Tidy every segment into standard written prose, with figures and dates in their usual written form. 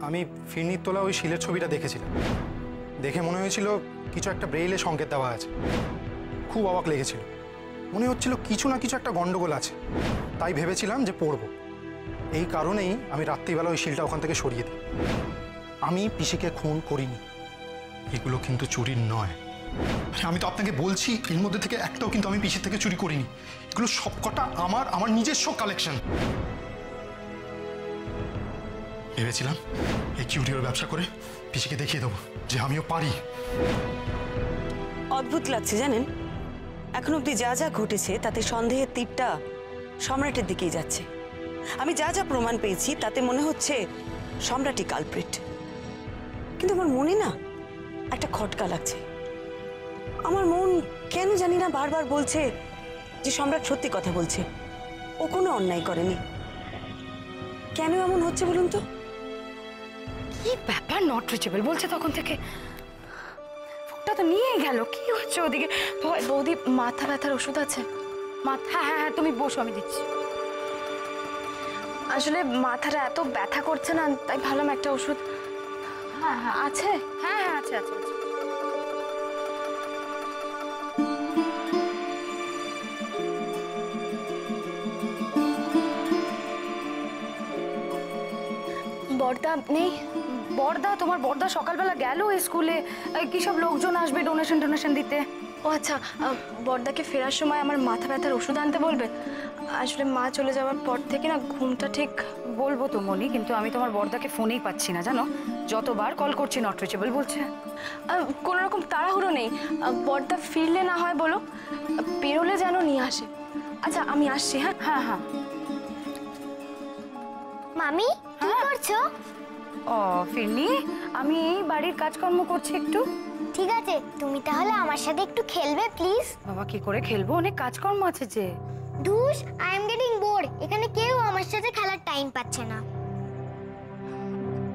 আমি ফিরনির তোলা ওই শিলের ছবিটা দেখেছিলাম। দেখে মনে হয়েছিল কিছু একটা ব্রেইলে সংকেত দেওয়া আছে। খুব অবাক লেগেছিল, মনে হচ্ছিল কিছু না কিছু একটা গন্ডগোল আছে। তাই ভেবেছিলাম যে পড়ব। এই কারণেই আমি রাত্রিবেলা ওই শিলটা ওখান থেকে সরিয়ে দিই। আমি পিসিকে খুন করিনি, এগুলো কিন্তু চুরির নয়। আমি তো আপনাকে বলছি, এর মধ্যে থেকে একটাও কিন্তু আমি পিসির থেকে চুরি করিনি। এগুলো সবকটা আমার নিজস্ব কালেকশন। ভেবেছিলাম এই কিউরিওর ব্যবসা করে পিসিকে দেখিয়ে দেবো যে আমিও পারি। অদ্ভুত লাগছে জানেন, এখন অব্দি যা যা ঘটেছে তাতে সন্দেহের তীরটা সম্রাটের দিকেই যাচ্ছে। আমি যা যা প্রমাণ পেয়েছি তাতে মনে হচ্ছে সম্রাটই কালপ্রিট। কিন্তু আমার মনে না একটা খটকা লাগছে। আমার মন কেন জানি না বারবার বলছে যে সম্রাট সত্যি কথা বলছে, ও কোনো অন্যায় করেনি। কেন এমন হচ্ছে বলুন তো? কি ব্যাপার, নট রিচেবল বলছে তখন থেকে। ফোনটা তো নিয়েই গেল, কি হচ্ছে ওদিকে? বৌদি মাথা ব্যথার ওষুধ আছে? হ্যাঁ হ্যাঁ হ্যাঁ, তুমি বসো, আমি দিচ্ছি। আসলে মাথাটা এত ব্যথা করছে না, তাই ভাবলাম একটা ওষুধ। হ্যাঁ হ্যাঁ আছে, হ্যাঁ হ্যাঁ আছে আছে আছে। বড়দা নেই? বড়দা, তোমার বড়দা সকালবেলা গেল স্কুলে, কি সব লোকজন আসবে ডোনেশন দিতে। ও আচ্ছা, বড়দাকে ফেরার সময় আমার মাথা ব্যথার ওষুধ আনতে বলবে। আসলে মা চলে যাওয়ার পর থেকে না ঘুমটা ঠিক। বলবো তো মনি, কিন্তু আমি তোমার বড়দাকে ফোনেই পাচ্ছি না জানো। যতবার কল করছি নট রিচেবল বলছে। কোনো রকম তাড়াহুড়ো নেই, বড়দা ফিরলে না হয় বলো, বেরোলে যেন নিয়ে আসে। আচ্ছা আমি আসছি। হ্যাঁ হ্যাঁ হ্যাঁ। মামি কি করছো? ও ফিরনি, আমি এই বাড়ির কাজকর্ম করছি একটু। ঠিক আছে, তুমি তাহলে আমার সাথে একটু খেলবে প্লিজ? বাবা কি করে খেলবো, অনেক কাজকর্ম আছে যে। ধুস, আই এম গেটিং বোর্ড। এখানে কেউ আমার সাথে খেলার টাইম পাচ্ছে না।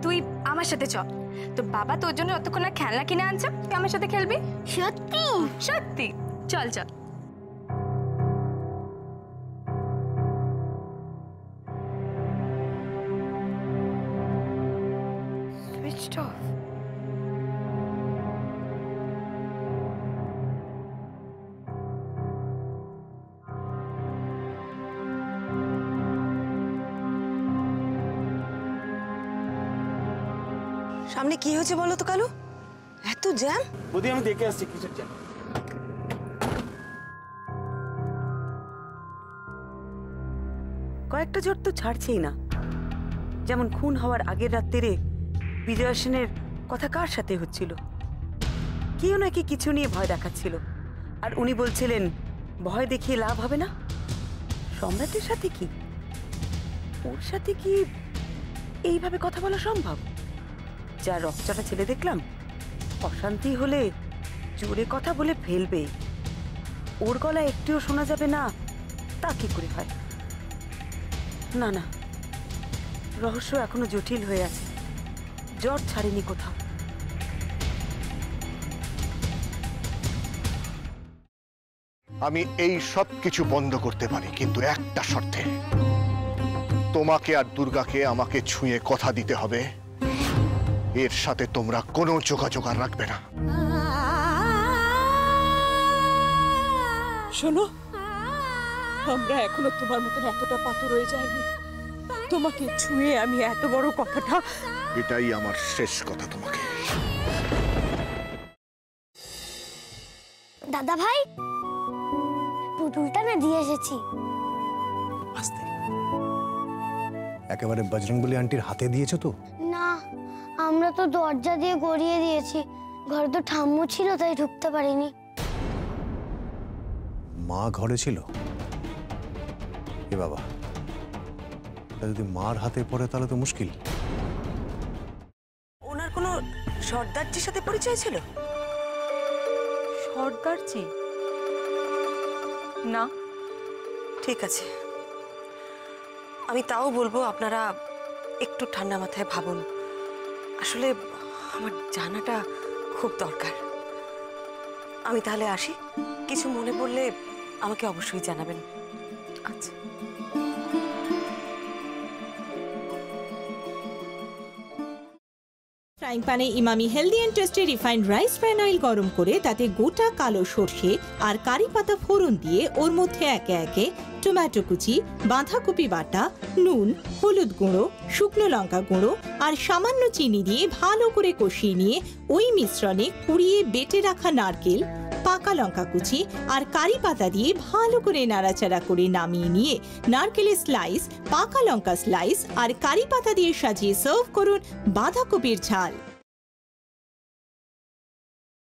তুই আমার সাথে চল, তো বাবা তোর জন্য যতক্ষণ না খেলনা কিনে আনছে তুই আমার সাথে খেলবি। সত্যি? সত্যি, চল চল। Switched off. সামনে কি হয়েছে বলো তো কালু? এত জ্যাম। বৌদি আমি দেখে আসছি কিসের জ্যাম। কয়েকটা ঝড় তো ছাড়ছেই না। যেমন খুন হওয়ার আগের রাত্রিরে বিজয়া সেনের কথা কার সাথে হচ্ছিল, কেউ নাকি কিছু নিয়ে ভয় দেখাচ্ছিল, আর উনি বলছিলেন ভয় দেখিয়ে লাভ হবে না। সম্রাটের সাথে কি, ওর সাথে কি এইভাবে কথা বলা সম্ভব? যা রকচটা ছেলে দেখলাম, অশান্তি হলে জোরে কথা বলে ফেলবে। ওর গলা একটুও শোনা যাবে না, তা কি করে হয়? না না, রহস্য এখনো জটিল হয়ে আছে, জট ছাড়েনি কোথাও। আমি এই সব কিছু বন্ধ করতে পারি, কিন্তু একটা শর্তে। তোমাকে আর দুর্গাকে আমাকে ছুঁয়ে কথা দিতে হবে, এর সাথে তোমরা কোনো যোগাযোগ আর রাখবে না। শোনো, আমরা এখনো তোমার মতন এতটা পাথর হয়ে যায়নি। তোমাকে ছুঁয়ে আমি এত বড় কথাটা। এটাই আমার শেষ কথা তোমাকে। দাদা ভাই, পুতুলটা না দিয়ে এসেছি। আস্তে, একেবারে বজরংবলী আন্টির হাতে দিয়েছো তো? না, আমরা তো দরজা দিয়ে গড়িয়ে দিয়েছি। ঘরে তো ঠাম্মু ছিল, তাই ঢুকতে পারিনি। মা ঘরে ছিল? এ বাবা, যদি মার হাতে পড়ে তাহলে তো মুশকিল। ওনার কোনো সর্দারজির সাথে পরিচয় ছিল? সর্দারজি? না। ঠিক আছে, আমি তাও বলবো আপনারা একটু ঠান্ডা মাথায় ভাবুন। আসলে আমার জানাটা খুব দরকার। আমি তাহলে আসি, কিছু মনে পড়লে আমাকে অবশ্যই জানাবেন। আচ্ছা। ফ্রাইং প্যানে Emami healthy and tasty refined rice bran oil গরম করে তাতে গোটা কালো সর্ষে আর কারি পাতা ফোড়ন দিয়ে ওর মধ্যে একে একে টমেটো কুচি, বাঁধাকপি বাটা, নুন, হলুদ গুঁড়ো, শুকনো লঙ্কা গুঁড়ো আর সামান্য চিনি দিয়ে ভালো করে কষিয়ে নিয়ে ওই মিশ্রণে কুড়িয়ে বেটে রাখা নারকেল, পাকা লঙ্কা কুচি আর কারি পাতা দিয়ে ভালো করে নাড়াচাড়া করে নামিয়ে নিয়ে নারকেলের স্লাইস, পাকা লঙ্কা স্লাইস আর কারি পাতা দিয়ে সাজিয়ে সার্ভ করুন বাঁধাকপির ঝাল।